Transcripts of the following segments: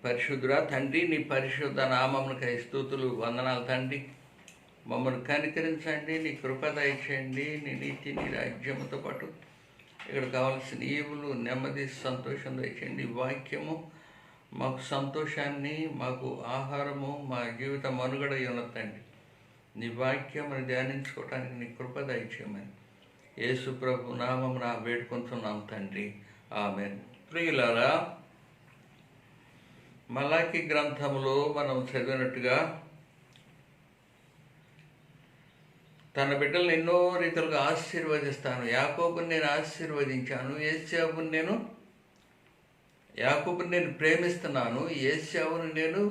పరిశుద్ధుడా తండ్రి, నీ పరిశుద్ధ నామమునకై స్తుతులు, వందనాలు తండ్రి. మమ్మల్ని కనికరించండి, నీ కృప దయచేయండి. నీ నీతి, నీ రాజ్యముతో పాటు ఇక్కడ కావాల్సిన ఈవులు, నెమ్మది, సంతోషం దయచేయండి. వాక్యము మాకు సంతోషాన్ని, మాకు ఆహారము, మా జీవిత మనుగడ ఉన్నతండి. నీ వాక్యం ధ్యానించుకోవటానికి నీ కృప దయచేయమని యేసు ప్రభు నామమున వేడుకుంటున్నాం తండ్రి, ఆమేన్. ప్రియులారా, మలాకి గ్రంథములో మనం చదివినట్టుగా తన బిడ్డలను ఎన్నో రీతులుగా ఆశీర్వదిస్తాను. యాకోబుని నేను ఆశీర్వదించాను, యాకోబుని నేను ప్రేమిస్తున్నాను, ఏశావుని నేను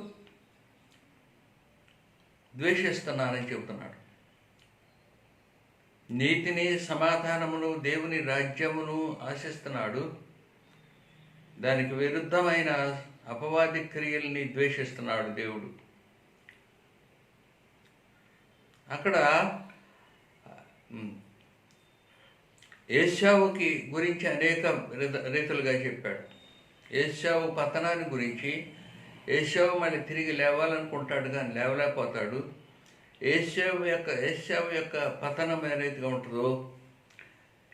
ద్వేషిస్తున్నానని చెబుతున్నాడు. నీతిని, సమాధానమును, దేవుని రాజ్యమును ఆశిస్తున్నాడు. దానికి విరుద్ధమైన అపవాది క్రియల్ని ద్వేషిస్తున్నాడు దేవుడు. అక్కడ ఏశావుకి గురించి అనేక రీతులుగా చెప్పాడు. ఏశావు పతనాన్ని గురించి, ఏశావు మళ్ళీ తిరిగి లేవాలనుకుంటాడు కానీ లేవలేకపోతాడు. ఏశావు యొక్క పతనం ఏ రీతిగా ఉంటుందో,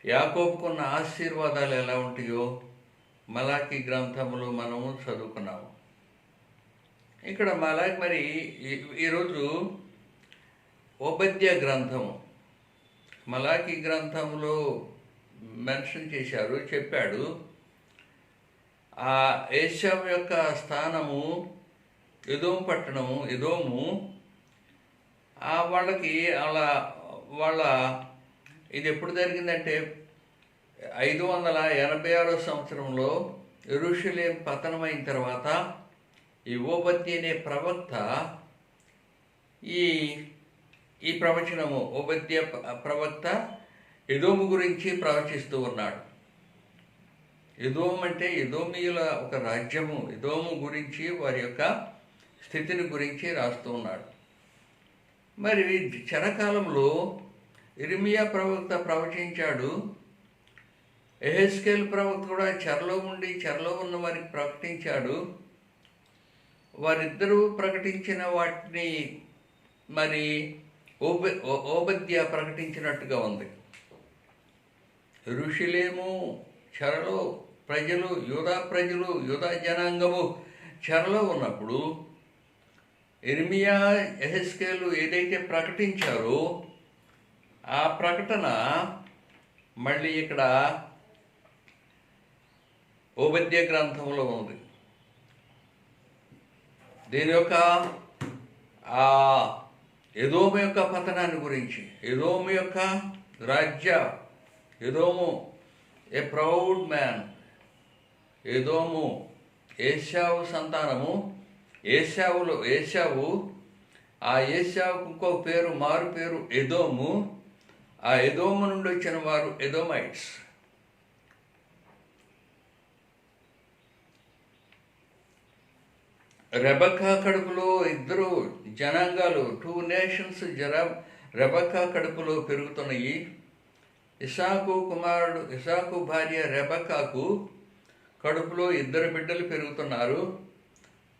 యాకోబుకున్న ఆశీర్వాదాలు ఎలా ఉంటాయో మలాకి గ్రంథములు మనము చదువుకున్నాము. ఇక్కడ మరి ఈరోజు ఓబద్య గ్రంథము, మలాకి గ్రంథంలో మెన్షన్ చేశారు, చెప్పాడు. ఆ ఏశావు యొక్క స్థానము ఎదోము పట్టణము, ఎదోము వాళ్ళకి వాళ్ళ ఇది ఎప్పుడు జరిగిందంటే 586 సంవత్సరంలో యెరూషలేము పతనమైన తర్వాత ఈ ఓబద్య అనే ప్రవక్త ఈ ప్రవచనము, ఓబద్య ప్రవక్త ఎదోము గురించి ప్రవచిస్తూ ఉన్నాడు. ఎదోము అంటే ఎదోమీయుల ఒక రాజ్యము, ఎదోము గురించి, వారి యొక్క స్థితిని గురించి రాస్తూ ఉన్నాడు. మరి చెరకాలంలో ఇర్మియా ప్రవక్త ప్రవచించాడు. యెహెజ్కేలు ప్రవక్త కూడా చెరలో ఉన్న వారికి ప్రకటించాడు. వారిద్దరూ ప్రకటించిన వాటిని మరి ఓబద్య ప్రకటించినట్టుగా ఉంది. యెరూషలేము చెరలో ప్రజలు, యూదా జనాంగము చెరలో ఉన్నప్పుడు ఇర్మియా, యెహెజ్కేలు ఏదైతే ప్రకటించారో ఆ ప్రకటన మళ్ళీ ఇక్కడ ఓబద్య గ్రంథంలో ఉంది. దీని యొక్క ఎదోము యొక్క పతనాన్ని గురించి, ఎదోము యొక్క ఎదోము ఏ ప్రౌడ్ మ్యాన్, ఎదోము ఏశావు సంతానము, ఏశావు ఆ ఏశావుకు ఇంకో పేరు, మారు పేరు ఎదోము. ఆ ఎదోము నుండి వచ్చిన వారు ఎదోమైట్స్. రెబెక్కా కడుపులో ఇద్దరు జనాంగాలు, 2 నేషన్స్ రెబెక్కా కడుపులో పెరుగుతున్నాయి. ఇసాకు భార్య రెబెక్కాకు కడుపులో 2 బిడ్డలు పెరుగుతున్నారు.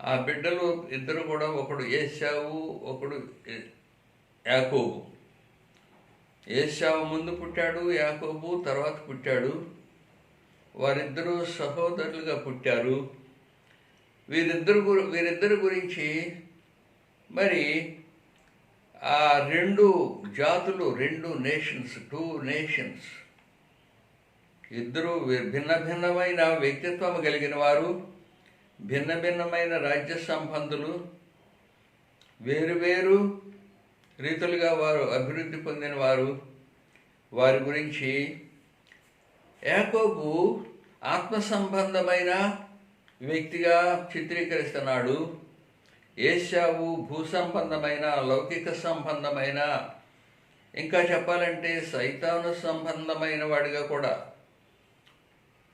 ఆ బిడ్డలు ఇద్దరు కూడా, ఒకడు ఏశావు, ఒకడు యాకోబు. ఏశావు ముందు పుట్టాడు, యాకోబు తర్వాత పుట్టాడు. వారిద్దరూ సహోదరులుగా పుట్టారు. వీరిద్దరి గురించి మరి ఆ 2 జాతులు, 2 నేషన్స్, 2 నేషన్స్, ఇద్దరు భిన్నమైన వ్యక్తిత్వం కలిగిన వారు, భిన్నమైన రాజ్య సంబంధులు, వేరు రీతులుగా వారు అభివృద్ధి పొందిన వారు. వారి గురించి యాకోబు ఆత్మ సంబంధమైన వ్యక్తిగా చిత్రీకరిస్తున్నాడు. ఏశావు భూ సంబంధమైన, లౌకిక సంబంధమైన, ఇంకా చెప్పాలంటే సైతాను సంబంధమైన వాడిగా కూడా.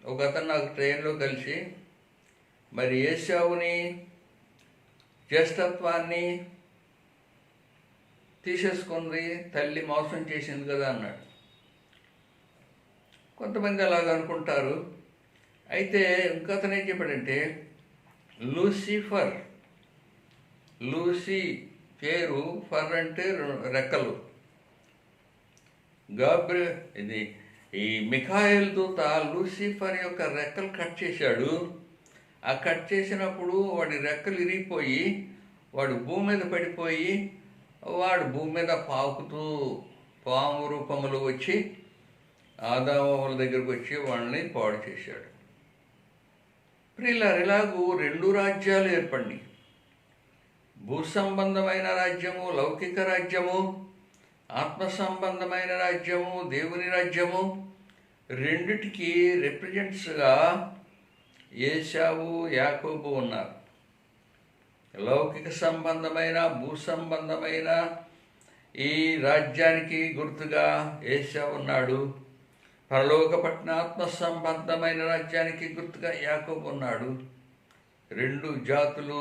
ఒకతను నాకు ట్రైన్లో కలిసి, మరి ఏశావుని జ్యేష్ఠత్వాన్ని తీసేసుకుంది, తల్లి మోసం చేసింది కదా అన్నాడు. కొంతమంది అలాగ అనుకుంటారు. అయితే ఇంకతను ఏం చెప్పాడంటే, లూసిఫర్, లూసి పేరు, ఫర్ అంటే రెక్కలు. ఇది ఈ మిఖాయేల్ దూత లూసిఫర్ యొక్క రెక్కలు కట్ చేశాడు. ఆ కట్ చేసినప్పుడు వాడి రెక్కలు ఇరిగిపోయి వాడు భూమి మీద పడిపోయి వాడు భూమి మీద పాకుతూ పాము రూపములు వచ్చి ఆదాముల దగ్గరకు వచ్చి వాళ్ళని పాడు చేశాడు. ప్రియులారా, ఇలాగూ 2 రాజ్యాలు ఏర్పడినాయి. భూ సంబంధమైన రాజ్యము, లౌకిక రాజ్యము, ఆత్మ సంబంధమైన రాజ్యము, దేవుని రాజ్యము. రెండిటికి రిప్రజెంట్స్గా ఏశావు, యాకోబు ఉన్నారు. లౌకిక సంబంధమైన, భూ సంబంధమైన ఈ రాజ్యానికి గుర్తుగా ఏశావు ఉన్నాడు. పరలోకపట్న ఆత్మ సంబంధమైన రాజ్యానికి గుర్తుగా యాకోబు ఉన్నాడు. 2 జాతులు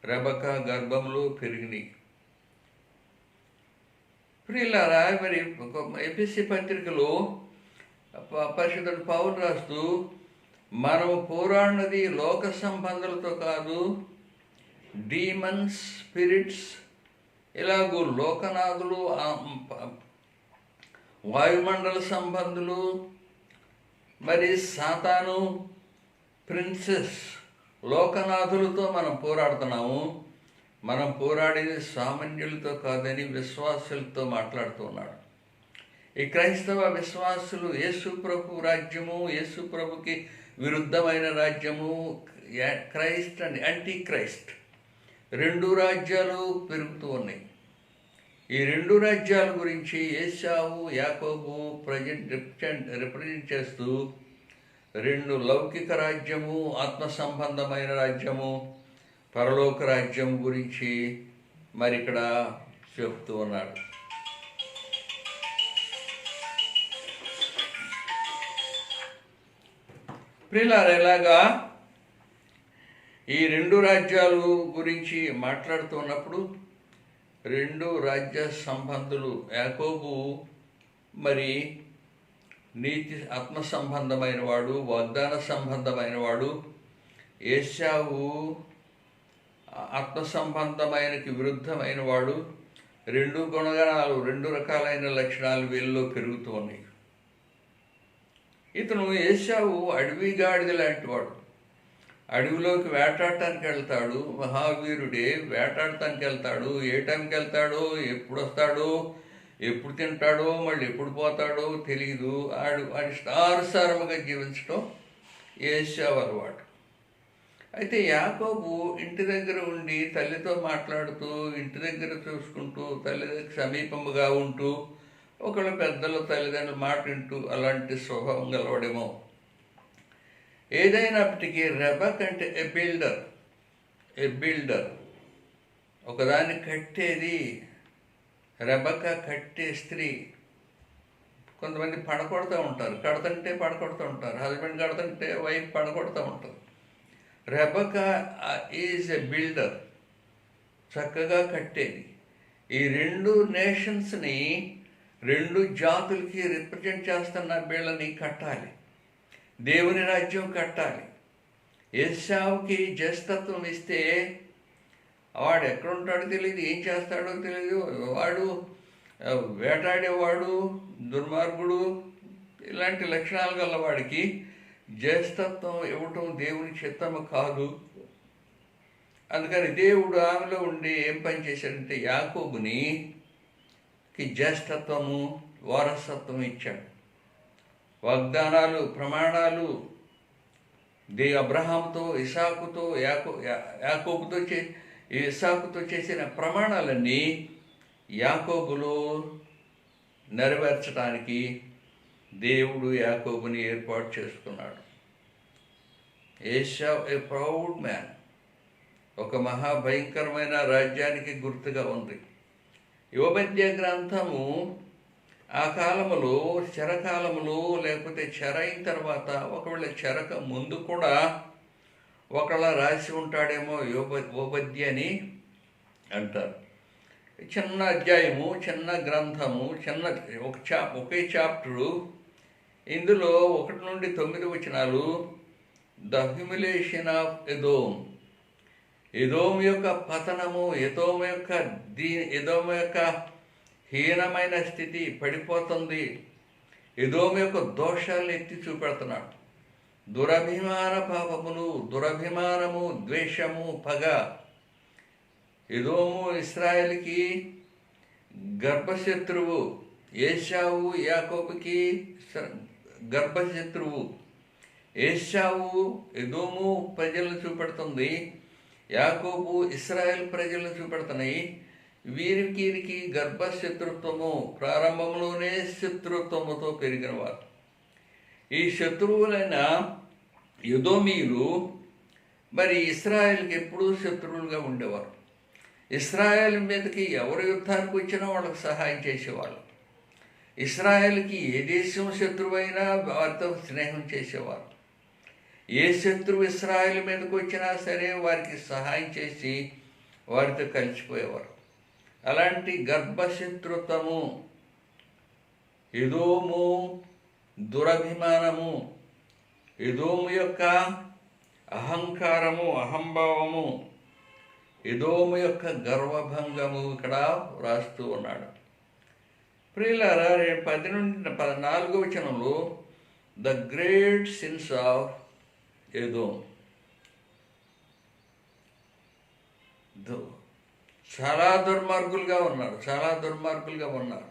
రెబెక్క గర్భంలో పెరిగినాయి. ప్రియులారా, మరి ఎఫెసీ పత్రికలో పరిశుద్ధుడు పౌలు రాస్తూ, మనం పోరాడినది లోక సంబంధాలతో కాదు, డీమన్స్, స్పిరిట్స్, ఇలాగూ లోకనాథులు, వాయుమండల సంబంధులు, మరి సాతాను, ప్రిన్సెస్, లోకనాథులతో మనం పోరాడుతున్నాము. మనం పోరాడేది సామాన్యులతో కాదని విశ్వాసులతో మాట్లాడుతున్నాడు. ఈ క్రైస్తవ విశ్వాసులు యేసు ప్రభు రాజ్యము, యేసు ప్రభుకి విరుద్ధమైన రాజ్యము, క్రైస్ట్ అండ్ యాంటీ క్రైస్ట్ 2 రాజ్యాలు పెరుగుతూ ఉన్నాయి. ఈ 2 రాజ్యాల గురించి ఏశావు, యాకోబు రిప్రజెంట్ చేస్తూ 2 లౌకిక రాజ్యము, ఆత్మ సంబంధమైన రాజ్యము, పరలోక రాజ్యం గురించి మరి ఇక్కడ చెప్తూ ఉన్నాడు. ప్రియులారా, ఇలాగా ఈ 2 రాజ్యాలు గురించి మాట్లాడుతున్నప్పుడు 2 రాజ్య సంబంధులు, యాకోబు మరి నీతి ఆత్మ సంబంధమైన వాడు, వాగ్దాన సంబంధమైన వాడు. ఏశావు ఆత్మ సంబంధమైనకి విరుద్ధమైన వాడు. 2 గుణగణాలు, 2 రకాలైన లక్షణాలు వీళ్ళలో పెరుగుతూ ఉన్నాయి. ఇతను ఏశావు అడవి గాడిద లాంటి వాడు. అడవిలోకి వేటాడటానికి వెళ్తాడు. మహావీరుడే వేటాడటానికి వెళ్తాడు. ఏ టైంకి వెళ్తాడో, ఎప్పుడు వస్తాడో, ఎప్పుడు తింటాడో, మళ్ళీ ఎప్పుడు పోతాడో తెలియదు. వాడి ఇష్టానుసారముగా జీవించడం ఏశావు అలవాటు. అయితే యాకోబు ఇంటి దగ్గర ఉండి తల్లితో మాట్లాడుతూ, ఇంటి దగ్గర చూసుకుంటూ, తల్లి దగ్గర సమీపముగా ఉంటూ, ఒకళ్ళ పెద్దల తల్లిదండ్రుల మాట వింటూ అలాంటి స్వభావం గలవాడేమో. ఏదైనప్పటికీ రెబెక్క అంటే ఏ బిల్డర్, ఒకదాన్ని కట్టేది. రెబెక్క కట్టే స్త్రీ. కొంతమంది పడకొడుతూ ఉంటారు, కడతంటే పడకొడుతూ ఉంటారు. హస్బెండ్ కడతంటే వైఫ్ పడకొడుతూ ఉంటారు. రెబెక్క ఈజ్ ఎ బిల్డర్, చక్కగా కట్టేది. ఈ 2 నేషన్స్ని, 2 జాతులకి రిప్రజెంట్ చేస్తున్న వీళ్ళని కట్టాలి. దేవుని రాజ్యం కట్టాలి. ఏశావుకి జ్యేష్ఠత్వం ఇస్తే వాడు ఎక్కడుంటాడో తెలియదు, ఏం చేస్తాడో తెలియదు. వాడు వేటాడేవాడు, దుర్మార్గుడు, ఇలాంటి లక్షణాలు గల వాడికి జ్యేష్ఠత్వం ఇవ్వటం దేవుని చిత్తము కాదు. అందుకని దేవుడు ఆమెలో ఉండి ఏం పని చేశాడంటే యాకోబుని జ్యేష్ఠత్వము, వారసత్వం ఇచ్చాడు. వాగ్దానాలు, ప్రమాణాలు అబ్రహాముతో, ఇసాకుతో, యాకోబుతో ఇసాకుతో చేసిన ప్రమాణాలన్నీ యాకోబులో నెరవేర్చడానికి దేవుడు యాకోబుని ఏర్పాటు చేసుకున్నాడు. ఏశావ్ ఏ ప్రౌడ్ మ్యాన్, ఒక మహాభయంకరమైన రాజ్యానికి గుర్తుగా ఉంది. యోబద్య గ్రంథము ఆ కాలములో, చెరకాలములో, లేకపోతే చెర అయిన తర్వాత, ఒకవేళ చెరక ముందు కూడా ఒకళ్ళ రాసి ఉంటాడేమో ఓబద్య అని అంటారు. చిన్న అధ్యాయము, చిన్న గ్రంథము, ఒకే చాప్టరు. ఇందులో 1 నుండి 9 వచనాలు ద హ్యూమిలేషన్ ఆఫ్ ఎదోమ్, ఎదోము యొక్క పతనము, ఎదోము యొక్క హీనమైన స్థితి పడిపోతుంది. ఎదోము యొక్క దోషాలను ఎత్తి చూపెడుతున్నాడు. దురభిమాన పాపములు, దురభిమానము, ద్వేషము, పగ. ఎదోము ఇశ్రాయేలుకి గర్భశత్రువు, ఏశావు యాకోబుకి గర్భశత్రువు. ఏశావు ఎదోము ప్రజలను చూపెడుతుంది, యాకోబు ఇశ్రాయేల్ ప్రజలను చూపెడుతున్నాయి. వీరికి గర్భశత్రుత్వము, ప్రారంభంలోనే శత్రుత్వముతో పెరిగినవారు. ఈ శత్రువులైన ఎదోమీయులు మరి ఇశ్రాయేల్కి ఎప్పుడూ శత్రువులుగా ఉండేవారు. ఇశ్రాయేల్ మీదకి ఎవరు యుద్ధానికి వచ్చినా వాళ్ళకి సహాయం చేసేవాళ్ళు. ఇశ్రాయేల్కి ఏ దేశం శత్రువైనా వారితో స్నేహం చేసేవారు. ఏ శత్రువు ఇశ్రాయేల్ మీదకి వచ్చినా సరే వారికి సహాయం చేసి వారితో కలిసిపోయేవారు. అలాంటి గర్భశత్రుత్వము, ఎదోము దురభిమానము, ఎదోము యొక్క అహంకారము, అహంభావము, ఎదోము యొక్క గర్వభంగము ఇక్కడ వ్రాస్తూ ఉన్నాడు. ప్రియులారా, 10 నుండి 14వ వచనంలో the great sins of Edom, చాలా దుర్మార్గులుగా ఉన్నారు.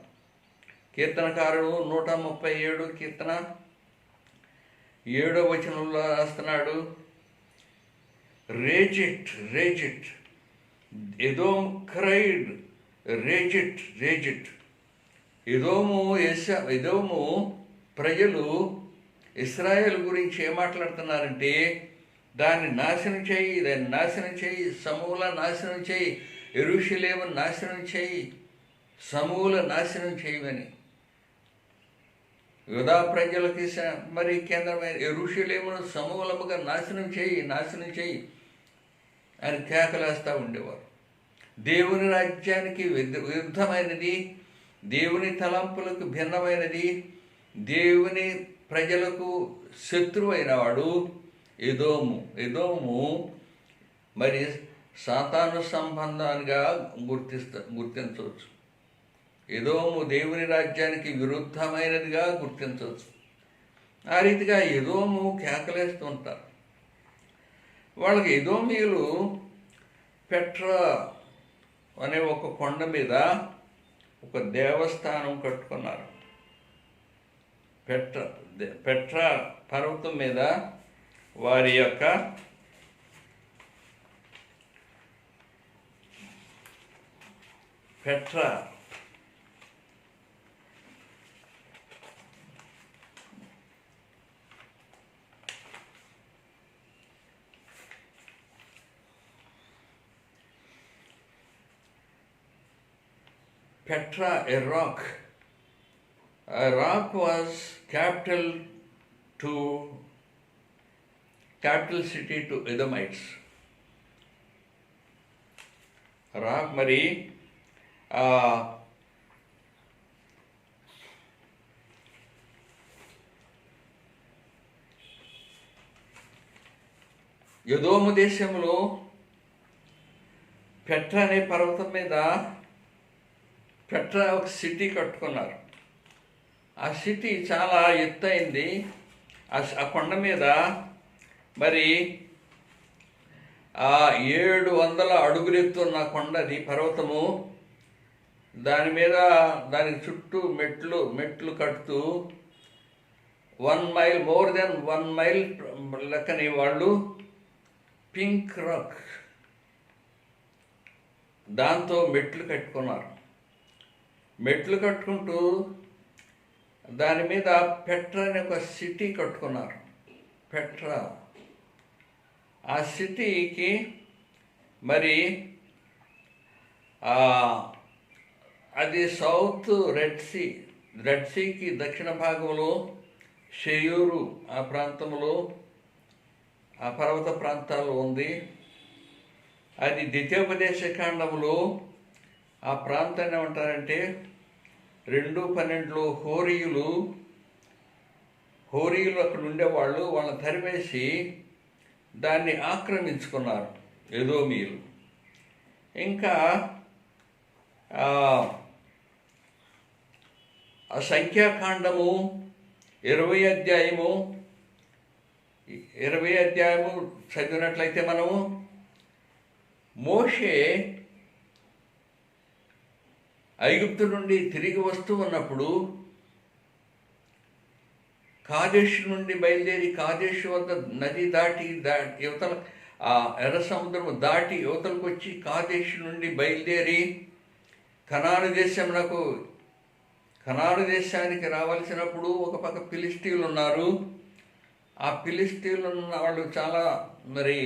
కీర్తనకారుడు 137 కీర్తన 7వ వచనంలో రాస్తున్నాడు, raze it Edom cried, raze it. Edom ప్రజలు ఇశ్రాయేల్ గురించి ఏం మాట్లాడుతున్నారంటే, దాన్ని నాశనం చేయి, సమూల నాశనం చేయి, యెరూషలేము నాశనం చేయి, సమూల నాశనం చేయమని. యూదా ప్రజలకి మరి కేంద్రమైన యెరూషలేమును సమూలముగా నాశనం చేయి అని కేకలేస్తూ ఉండేవారు. దేవుని రాజ్యానికి విరుద్ధమైనది, దేవుని తలంపులకు భిన్నమైనది, దేవుని ప్రజలకు శత్రువైన వాడు ఎదోము మరి సాతాను సంబంధాలుగా గుర్తించవచ్చు. ఎదోము దేవుని రాజ్యానికి విరుద్ధమైనదిగా గుర్తించవచ్చు. ఆ రీతిగా ఎదోము కేకలేస్తూ ఉంటారు. వాళ్ళకి ఎదోమీయులు పెట్రా అనే ఒక కొండ మీద ఒక దేవస్థానం కట్టుకున్నారు. పెట్రా పర్వతం మీద వారి యొక్క Petra a rock. A rock was capital city to Edomites. Rock మరి ఎదోము దేశంలో పెట్రా అనే పర్వతం మీద పెట్రా ఒక సిటీ కట్టుకున్నారు. ఆ సిటీ చాలా ఎత్తైంది. ఆ కొండ మీద మరి 700 అడుగులు ఎత్తున్న కొండది పర్వతము. దాని మీద దానికి చుట్టూ మెట్లు కడుతూ 1 మైల్, మోర్ దెన్ 1 మైల్ లెక్కని వాళ్ళు పింక్ రాక్ దాంతో మెట్లు కట్టుకున్నారు. మెట్లు కట్టుకుంటూ దాని మీద పెట్రా అనే ఒక సిటీ కట్టుకున్నారు. పెట్రా ఆ సిటీకి మరి అది సౌత్ రెడ్ సీకి దక్షిణ భాగంలో షెయూరు ఆ ప్రాంతంలో ఆ పర్వత ప్రాంతాల్లో ఉంది. అది ద్వితీయోపదేశ కాండంలో ఆ ప్రాంతాన్ని ఏమంటారంటే 2:12 హోరీయులు అక్కడ ఉండేవాళ్ళు. వాళ్ళని తరిమేసి దాన్ని ఆక్రమించుకున్నారు. ఎదోమీయులు. ఇంకా ఆ సంఖ్యాకాండము 20 అధ్యాయము చదివినట్లయితే మనము మోషే ఐగుప్తు నుండి తిరిగి వస్తూ ఉన్నప్పుడు కాదేశు నుండి బయలుదేరి కాదేశు వద్ద నది దాటి యువతల ఆ ఎర్ర సముద్రము దాటి యువతలకు వచ్చి కాదేశు నుండి బయలుదేరి కనాను దేశానికి రావాల్సినప్పుడు ఒక పక్క ఫిలిస్తీన్లు ఉన్నారు. ఆ ఫిలిస్తీన్లు ఉన్న వాళ్ళు చాలా మరి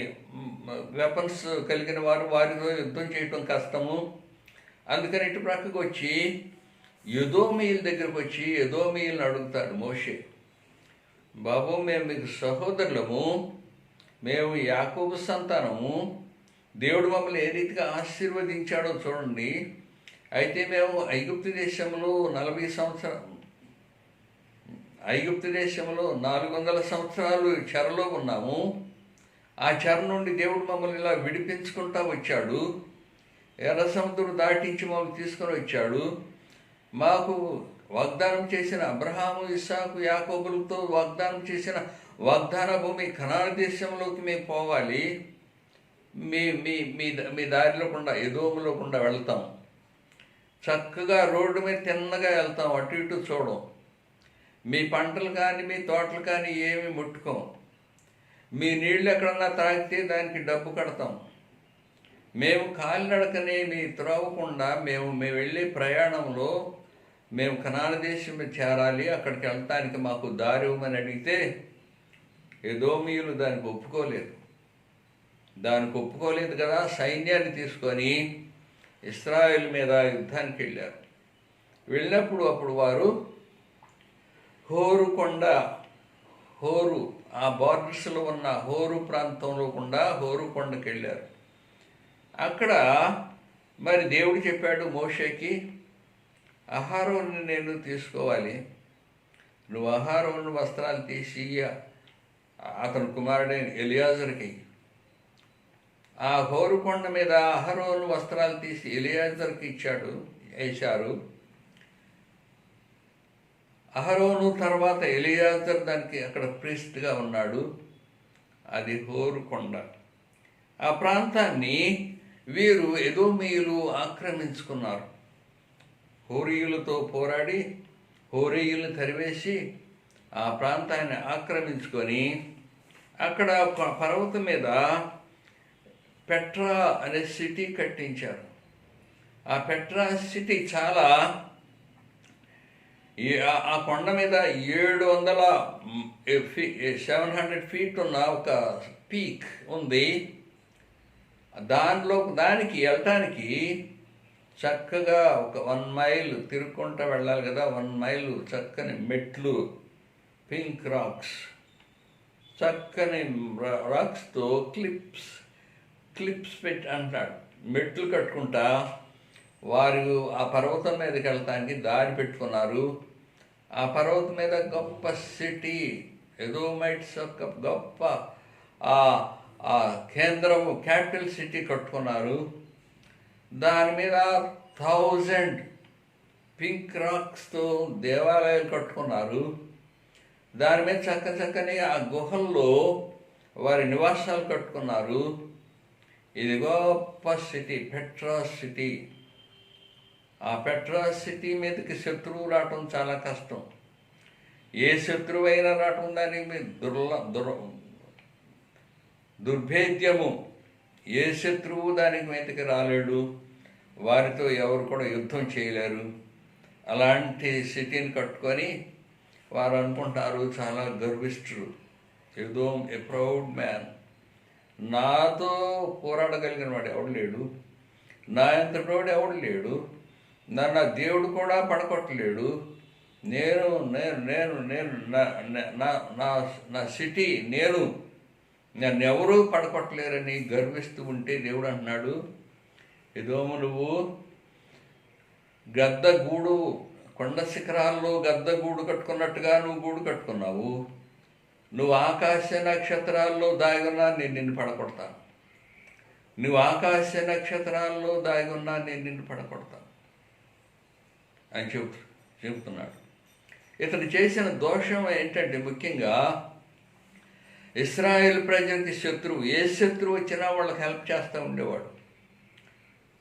వెపన్స్ కలిగిన వారు, వారితో యుద్ధం చేయటం కష్టము. అందుకని ఇటు ప్రక్కకు వచ్చి ఎదోమీయుల దగ్గరకు వచ్చి ఎదోమీయులను అడుగుతాడు మోషే, బాబు మేము మీకు సహోదరులము, మేము యాకోబు సంతానము, దేవుడు మమ్మల్ని ఏ రీతిగా ఆశీర్వదించాడో చూడండి. అయితే మేము ఐగుప్తు దేశంలో 400 సంవత్సరాలు చెరలో ఉన్నాము. ఆ చెర నుండి దేవుడు మమ్మల్ని ఇలా విడిపించుకుంటా వచ్చాడు. ఎర్ర సముద్రం దాటించి మమ్మల్ని తీసుకొని వచ్చాడు. మాకు వాగ్దానం చేసిన అబ్రహాము, ఇస్సాకు, యాకోబులతో వాగ్దానం చేసిన వాగ్దాన భూమి కనాను దేశంలోకి మేము పోవాలి. మీ దారిలో గుండా ఎదోములో గుండా వెళ్తాం. చక్కగా రోడ్డు మీద తిన్నగా వెళ్తాం, అటు ఇటు చూడం. మీ పంటలు కానీ మీ తోటలు కానీ ఏమి ముట్టుకోం. మీ నీళ్ళు ఎక్కడన్నా తాగితే దానికి డబ్బు కడతాం. మేము కాలినడకనే మీ త్రోవకుండా మేము వెళ్ళే ప్రయాణంలో మేము కనాను దేశం చేరాలి, అక్కడికి వెళ్తానికి మాకు దారి ఇవ్వమని అడిగితే ఎదోమీయులు దానికి ఒప్పుకోలేదు కదా. సైన్యాన్ని తీసుకొని ఇశ్రాయేలు మీద యుద్ధానికి వెళ్ళారు. వెళ్ళినప్పుడు వారు హోరు ఆ బార్డర్స్లో ఉన్న హోరు ప్రాంతంలో గుండా హోరు కొండకి వెళ్ళారు. అక్కడ మరి దేవుడు చెప్పాడు మోషేకి, అహరోను నేను తీసుకోవాలి, నువ్వు అహరోను వస్త్రాలు తీసి అతని కుమారుడైన ఎలియాజర్కి, ఆ హోరు కొండ మీద అహరోను వస్త్రాలు తీసి ఎలియాజర్కి వేశారు. అహరోను తర్వాత ఎలియాజర్ దానికి అక్కడ ప్రీస్ట్గా ఉన్నాడు. అది హోరు కొండ. ఆ ప్రాంతాన్ని వీరు ఎదోమీయులు ఆక్రమించుకున్నారు. హోరీయులతో పోరాడి హోరీయులను తరివేసి ఆ ప్రాంతాన్ని ఆక్రమించుకొని అక్కడ పర్వతం మీద పెట్రా అనే సిటీ కట్టించారు. ఆ పెట్రా సిటీ చాలా ఆ కొండ మీద 700 ఫీట్ ఉన్న ఒక పీక్ ఉంది. దానికి వెళ్ళటానికి చక్కగా ఒక 1 మైల్ తిరుక్కుంటూ వెళ్ళాలి కదా. 1 మైలు చక్కని మెట్లు, పింక్ రాక్స్, చక్కని రాక్స్తో క్లిప్స్ పెట్టి అంటాడు, మెట్లు కట్టుకుంటా వారు ఆ పర్వతం మీదకి వెళ్ళటానికి దారి పెట్టుకున్నారు. ఆ పర్వతం మీద గొప్ప సిటీ ఎదోమైట్స్ యొక్క గొప్ప ఆ కేంద్రము క్యాపిటల్ సిటీ కట్టుకున్నారు. దాని మీద 1000 పింక్ రాక్స్తో దేవాలయాలు కట్టుకున్నారు. దాని మీద చక్కని ఆ గుహల్లో వారి నివాసాలు కట్టుకున్నారు. ఇది గొప్ప సిటీ పెట్రా సిటీ. ఆ పెట్రా సిటీ మీదకి శత్రువు రావటం చాలా కష్టం. ఏ శత్రువు అయినా రావటం దానికి దుర్భేద్యము. ఏ శత్రువు దానికి మీదకి రాలేడు, వారితో ఎవరు కూడా యుద్ధం చేయలేరు. అలాంటి సిటీని కట్టుకొని వారు అనుకుంటారు చాలా గర్విష్ఠులు. ఎదోమ్ ఏ ప్రౌడ్ మ్యాన్, నాతో పోరాడగలిగిన వాడు ఎవడు లేడు, నా ఎంతటోడు ఎవడు లేడు, నన్ను దేవుడు కూడా పడగొట్టలేడు, నేను నా సిటీ నన్నెవరూ పడగొట్టలేరని గర్విస్తూ ఉంటే దేవుడు అంటున్నాడు, ఎదోము నువ్వు గద్దగూడు, కొండ శిఖరాల్లో గద్దగూడు కట్టుకున్నట్టుగా నువ్వు గూడు కట్టుకున్నావు. నువ్వు ఆకాశ నక్షత్రాల్లో దాగున్నా నేను నిన్ను పడగొడతాను. నువ్వు ఆకాశ నక్షత్రాల్లో దాగి ఉన్నా నేను నిన్ను పడగొడతాను అని చెబుతున్నాడు. ఇతను చేసిన దోషం ఏంటంటే ముఖ్యంగా ఇశ్రాయేల్ ప్రజలకి శత్రువు, ఏ శత్రువు వచ్చినా వాళ్ళకి హెల్ప్ చేస్తూ ఉండేవాడు.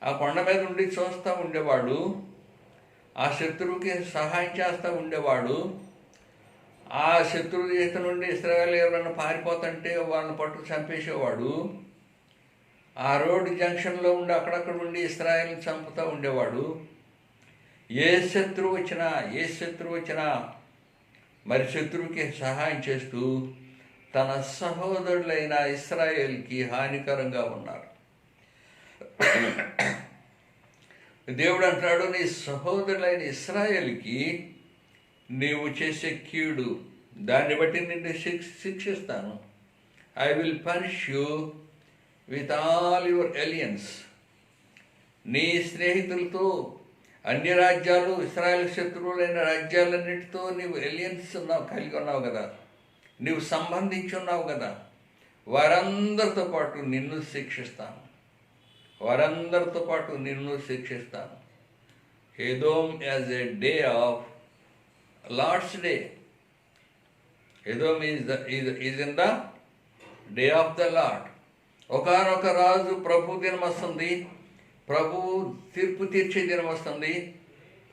ఆ కొండ మీద ఉండి చూస్తూ ఉండేవాడు, ఆ శత్రువుకి సహాయం చేస్తూ ఉండేవాడు. ఆ శత్రువు చేత నుండి ఇశ్రాయేల్ ఎవరైనా పారిపోతుంటే వాళ్ళని పట్టు చంపేసేవాడు. ఆ రోడ్డు జంక్షన్లో ఉండి అక్కడక్కడ ఉండి ఇశ్రాయేల్ని చంపుతూ ఉండేవాడు. ఏ శత్రువు వచ్చినా మరి శత్రువుకి సహాయం చేస్తూ తన సహోదరులైన ఇశ్రాయేల్కి హానికరంగా ఉన్నారు. దేవుడు అంటాడు, నీ సహోదరులైన ఇశ్రాయేల్కి నీవు చేసే కీడు దాన్ని బట్టి నిన్ను శిక్షిస్తాను. I will punish you with all your aliens. నీ స్నేహితులతో అన్ని రాజ్యాలు, ఇశ్రాయేల్ శత్రువులైన రాజ్యాలన్నిటితో నీవు ఎలియన్స్ కలిగి ఉన్నావు కదా, నీవు సంబంధించి ఉన్నావు కదా, వారందరితో పాటు నిన్ను శిక్షిస్తాను. Edom as a day of Lord's day. Edom is in the day of the Lord. ఒకానొక రాజు ప్రభు దినం వస్తుంది, ప్రభువు తీర్పు తీర్చే దినం వస్తుంది,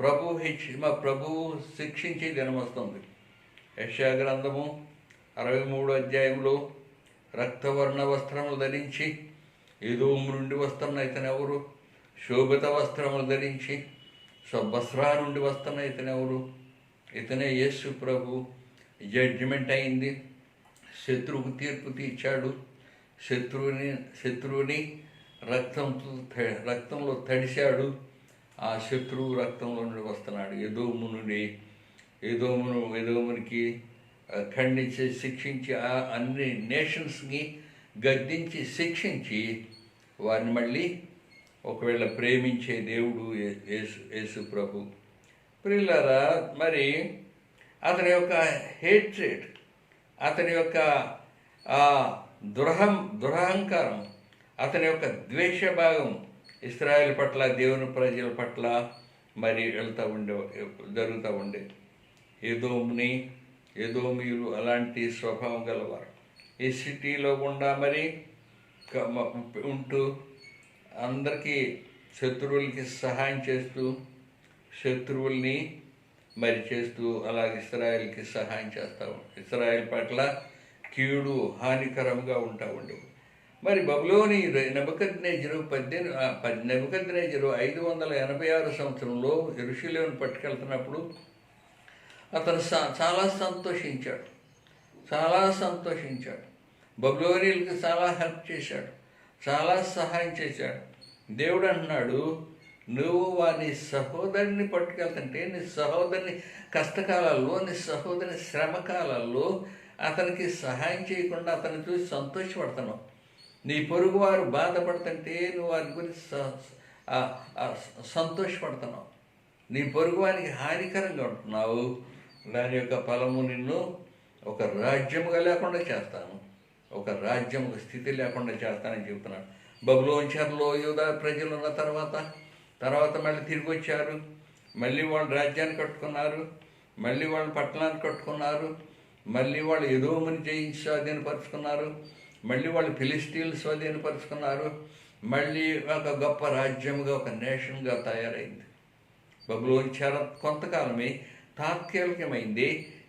ప్రభువు శిక్షించే దినం వస్తుంది. యెషయా గ్రంథము 63వ అధ్యాయంలో రక్తవర్ణ వస్త్రములు ధరించి ఎదోము నుండి వస్తున్న ఇతనెవరు? శోభిత వస్త్రములు ధరించి బస్రా నుండి వస్తున్న ఇతనెవరు? ఇతనే యేసు ప్రభు. జడ్జిమెంట్ అయింది, శత్రువుకు తీర్పు తీర్చాడు. శత్రువుని రక్తంలో తడిశాడు. ఆ శత్రువు రక్తంలో నుండి వస్తున్నాడు. ఎదోమునికి ఖండించి శిక్షించి అన్ని నేషన్స్ని గద్దించి శిక్షించి వారిని మళ్ళీ ఒకవేళ ప్రేమించే దేవుడు యేసు ప్రభు. ప్రియులారా, మరి అతని యొక్క హేట్రేట్, అతని యొక్క దురహంకారం, అతని యొక్క ద్వేషభాగం ఇశ్రాయేల్ పట్ల, దేవుని ప్రజల పట్ల మరి జరుగుతూ ఉండే. ఎదోమీయులు అలాంటి స్వభావం గలవారు. ఈ సిటీలో గుండా మరి ఉంటూ అందరికీ శత్రువులకి సహాయం చేస్తూ, శత్రువుల్ని మరి చేస్తూ అలాగే ఇశ్రాయేల్కి సహాయం చేస్తావు. ఇశ్రాయేల్ పట్ల కీడు హానికరంగా ఉండేవి. మరి బబులోని నెబుకద్నెజరు 586 సంవత్సరంలో యెరూషలేమును పట్టుకెళ్తున్నప్పుడు అతను చాలా సంతోషించాడు. బబులోనీయులకి చాలా హెల్ప్ చేశాడు, చాలా సహాయం చేశాడు. దేవుడు అంటున్నాడు, నువ్వు వాని సహోదరిని పట్టుకెళ్తుంటే నీ సహోదరిని కష్టకాలాల్లో, నీ సహోదరిని శ్రమకాలాల్లో అతనికి సహాయం చేయకుండా అతన్ని చూసి సంతోషపడుతున్నావు. నీ పొరుగు వారు బాధపడుతుంటే నువ్వు వారి గురించి సంతోషపడుతున్నావు. నీ పొరుగు వారికి హానికరంగా ఉంటున్నావు. దాని యొక్క ఫలము నిన్ను ఒక రాజ్యముగా లేకుండా చేస్తాను, ఒక రాజ్యము స్థితి లేకుండా చేస్తానని చెబుతున్నాడు. బబులోను చెరలో యూదా ప్రజలు ఉన్న తర్వాత మళ్ళీ తిరిగి వచ్చారు. మళ్ళీ వాళ్ళు రాజ్యాన్ని కట్టుకున్నారు, మళ్ళీ వాళ్ళు పట్టణాన్ని కట్టుకున్నారు, మళ్ళీ వాళ్ళు ఎదోముని జయించి స్వాధీనపరుచుకున్నారు, మళ్ళీ వాళ్ళు ఫిలిస్టీన్లు స్వాధీనపరుచుకున్నారు. మళ్ళీ ఒక గొప్ప రాజ్యముగా, ఒక నేషన్గా తయారైంది. బబులోను చెర కొంతకాలమే తాత్కాలికమైంది.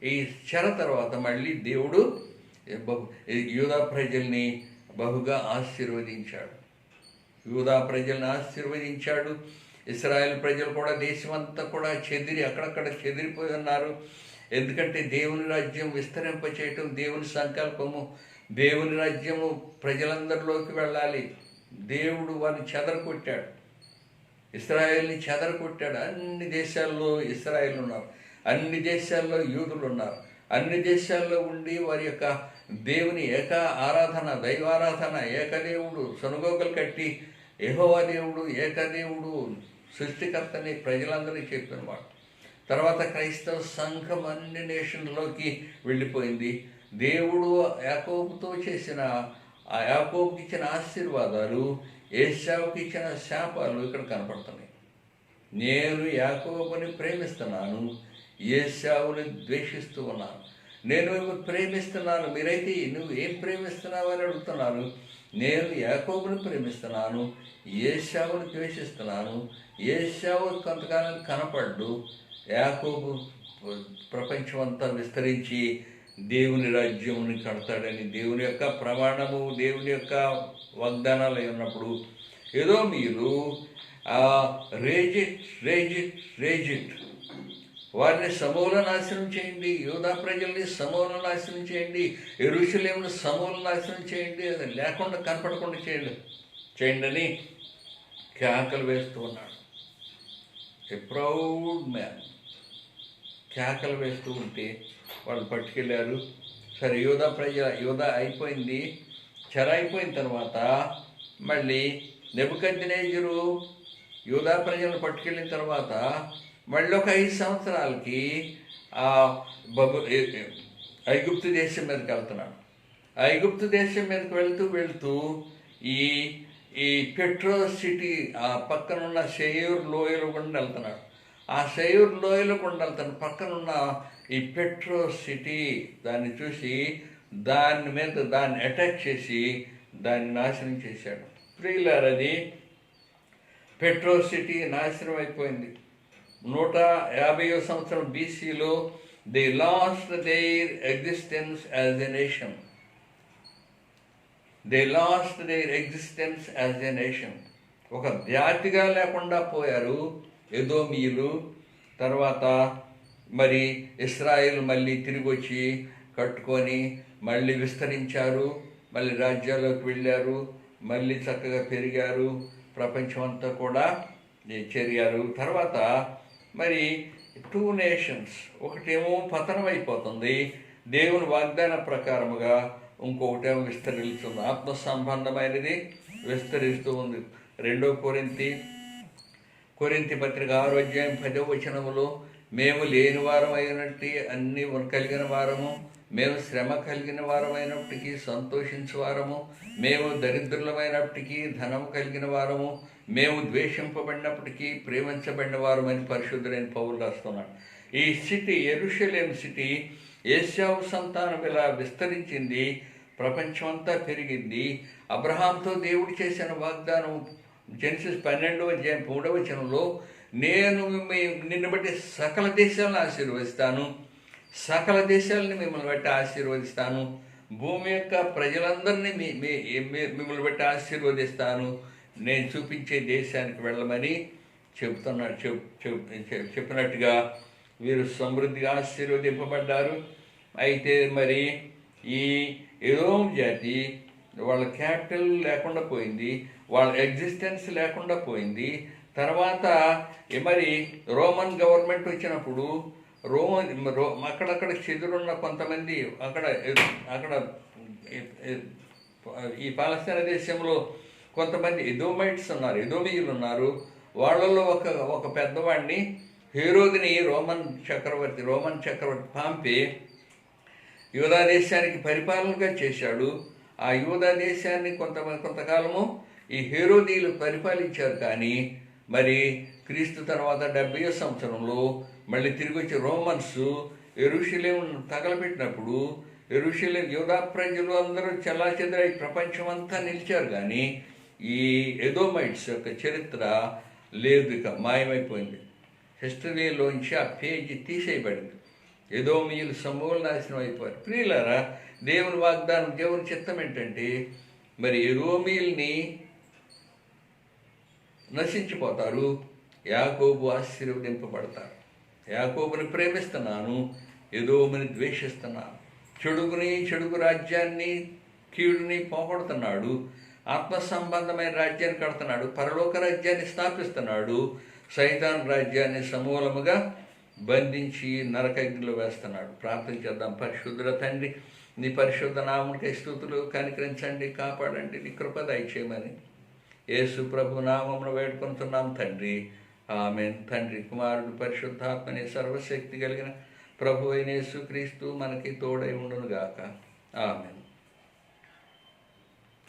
ఈ చెర తర్వాత మళ్ళీ దేవుడు యూదా ప్రజల్ని బహుగా ఆశీర్వదించాడు. ఇశ్రాయేల్ ప్రజలు కూడా దేశమంతా కూడా అక్కడక్కడ చెదిరిపోయి ఉన్నారు. ఎందుకంటే దేవుని రాజ్యం విస్తరింపచేయటం దేవుని సంకల్పము. దేవుని రాజ్యము ప్రజలందరిలోకి వెళ్ళాలి. దేవుడు వారిని చెదరకొట్టాడు, ఇశ్రాయేల్ని చెదరకొట్టాడు. అన్ని దేశాల్లో ఇశ్రాయేల్ ఉన్నారు, అన్ని దేశాల్లో యూదులు ఉన్నారు. అన్ని దేశాల్లో ఉండి వారి యొక్క దేవుని దైవారాధన, ఏకదేవుడు సనుగోగులు కట్టి యెహోవా దేవుడు, ఏకదేవుడు, సృష్టికర్తని ప్రజలందరికీ చెప్పినవాడు. తర్వాత క్రైస్తవ సంఘం అన్ని నేషన్లోకి వెళ్ళిపోయింది. దేవుడు యాకోబుతో చేసిన ఆ యాకోబుకి ఇచ్చిన ఆశీర్వాదాలు, ఏశావుకి ఇచ్చిన శాపాలు ఇక్కడ కనపడుతున్నాయి. నేను యాకోబుని ప్రేమిస్తున్నాను, ఏశావుని ద్వేషిస్తూ ఉన్నాను. నేను ప్రేమిస్తున్నాను, మీరైతే నువ్వు ఏం ప్రేమిస్తున్నావు అని అడుగుతున్నారు. నేను యాకోబుని ప్రేమిస్తున్నాను, ఏశావుని ద్వేషిస్తున్నాను. ఏశావు కొంతకాలం కనపడ్డు, యాకోబు ప్రపంచం అంతా విస్తరించి దేవుని రాజ్యముని కడతాడని దేవుని యొక్క ప్రమాణము, దేవుని యొక్క వాగ్దానాలు ఉన్నప్పుడు ఏదో మీరు రేజిట్ వారిని సమూల నాశనం చేయండి, యూదా ప్రజల్ని సమూల నాశనం చేయండి, యెరూషలేమును సమూల నాశనం చేయండి, అది లేకుండా కనపడకుండా చేయండి అని కేకలు వేస్తూ ఉన్నాడు. A proud man. కేకలు వేస్తూ ఉంటే వాళ్ళు పట్టుకెళ్ళారు. సరే, యూదా అయిపోయింది. చెర అయిపోయిన తర్వాత మళ్ళీ నెబుకద్నెజరు యూదా ప్రజలను పట్టుకెళ్ళిన తర్వాత మళ్ళీ ఒక 5 సంవత్సరాలకి ఐగుప్తు దేశం మీదకి వెళ్తున్నాడు. ఐగుప్తు దేశం మీదకి వెళ్తూ ఈ పెట్రో సిటీ ఆ పక్కనున్న షెయూర్ లోయలు గుండా వెళ్తున్నాడు. ఆ షెయూర్ లోయలు గుండా వెళ్తాను పక్కనున్న ఈ పెట్రో సిటీ దాన్ని చూసి దాన్ని అటాక్ చేసి దాన్ని నాశనం చేశాడు. ప్రియులారది పెట్రో సిటీ నాశనం అయిపోయింది. 150వ సంవత్సరం BCలో they lost their existence as a nation. ఒక జాతిగా లేకుండా పోయారు ఎదోమీయులు. తర్వాత మరి ఇశ్రాయేలు మళ్ళీ తిరిగి వచ్చి కట్టుకొని మళ్ళీ విస్తరించారు, మళ్ళీ రాజ్యాల్లోకి వెళ్ళారు, మళ్ళీ చక్కగా పెరిగారు, ప్రపంచం అంతా కూడా చేరారు. తర్వాత మరి 2 నేషన్స్, ఒకటేమో పతనం అయిపోతుంది దేవుని వాగ్దాన ప్రకారముగా, ఇంకొకటేమో విస్తరిస్తుంది, ఆత్మ సంబంధమైనది విస్తరిస్తూ ఉంది. 2 కొరింథీ పత్రిక 6వ అధ్యాయం 10వ వచనములో మేము లేని వారం అయినట్టు అన్ని కలిగిన వారము, మేము శ్రమ కలిగిన వారమైనప్పటికీ సంతోషించు వారము, మేము దరిద్రులమైనప్పటికీ ధనము కలిగిన వారము, మేము ద్వేషింపబడినప్పటికీ ప్రేమించబడిన వారమని పరిశుద్ధులైన పౌలు రాస్తున్నాడు. ఈ సిటీ, యెరూషలేము సిటీ, ఏశావు సంతానం ఇలా విస్తరించింది, ప్రపంచమంతా పెరిగింది. అబ్రహాంతో దేవుడు చేసిన వాగ్దానం జెనసిస్ 12వ అధ్యాయం 3వ వచనంలో, నేను నిన్ను బట్టి సకల దేశాలను ఆశీర్వదిస్తాను, సకల దేశాలని మిమ్మల్ని బట్టి ఆశీర్వదిస్తాను, భూమి యొక్క ప్రజలందరినీ మిమ్మల్ని బట్టి ఆశీర్వదిస్తాను, నేను చూపించే దేశానికి వెళ్ళమని చెప్తున్నాడు. చెప్పినట్టుగా వీరు సమృద్ధిగా ఆశీర్వదింపబడ్డారు. అయితే మరి ఈ ఎదోం జాతి వాళ్ళ క్యాపిటల్ లేకుండా పోయింది, వాళ్ళ ఎగ్జిస్టెన్స్ లేకుండా పోయింది. తర్వాత మరి రోమన్ గవర్నమెంట్ వచ్చినప్పుడు అక్కడక్కడ చెదురున్న కొంతమంది అక్కడ ఈ పాలస్తీనా దేశంలో కొంతమంది ఎదోమైట్స్ ఉన్నారు, ఎదోమీయులు ఉన్నారు. వాళ్ళల్లో ఒక పెద్దవాడిని హేరోదుని రోమన్ చక్రవర్తి పంపి యూదా దేశానికి పరిపాలనగా చేశాడు. ఆ యూదా దేశాన్ని కొంతకాలము ఈ హేరోదీయులు పరిపాలించారు. కానీ మరి క్రీస్తు తర్వాత 70వ సంవత్సరంలో మళ్ళీ తిరిగి వచ్చి రోమన్స్ యెరూషలేము తగలబెట్టినప్పుడు యూదా ప్రజలు అందరూ చెల్లాచెదరై ప్రపంచం అంతా నిలిచారు. కానీ ఈ ఎదోమైట్స్ యొక్క చరిత్ర లేదు, ఇక మాయమైపోయింది. హిస్టరీలోంచి ఆ పేజీ తీసేయబడింది. ఎదోమీయులు సమూల నాశనం అయిపోయారు. ప్రియులారా, దేవుని వాగ్దానం, దేవుని చిత్తం ఏంటంటే మరి ఎదోమీయుల్ని నశించిపోతారు, యాకోబు ఆశీర్వదింపబడతారు. యాకోబుని ప్రేమిస్తున్నాను, ఎదోముని ద్వేషిస్తున్నాను. చెడుగు రాజ్యాన్ని, కీడుని పోగొడుతున్నాడు, ఆత్మ సంబంధమైన రాజ్యాన్ని కడుతున్నాడు, పరలోక రాజ్యాన్ని స్థాపిస్తున్నాడు, సైతాన్ రాజ్యాన్ని సమూలముగా బంధించి నరకగ్నిలో వేస్తున్నాడు. ప్రార్థన చేద్దాం. పరిశుద్ధుల తండ్రి, నీ పరిశుద్ధ నామమునకై స్తుతులు, కనికరించండి, కాపాడండి, నీ కృప దయచేయమని యేసు ప్రభు నామమున వేడుకుంటున్నాం తండ్రి. ఆమేన్. తండ్రి, కుమారుడు, పరిశుద్ధాత్మని సర్వశక్తి కలిగిన ప్రభు అయిన యేసుక్రీస్తు మనకి తోడై ఉండునుగాక. ఆమేన్.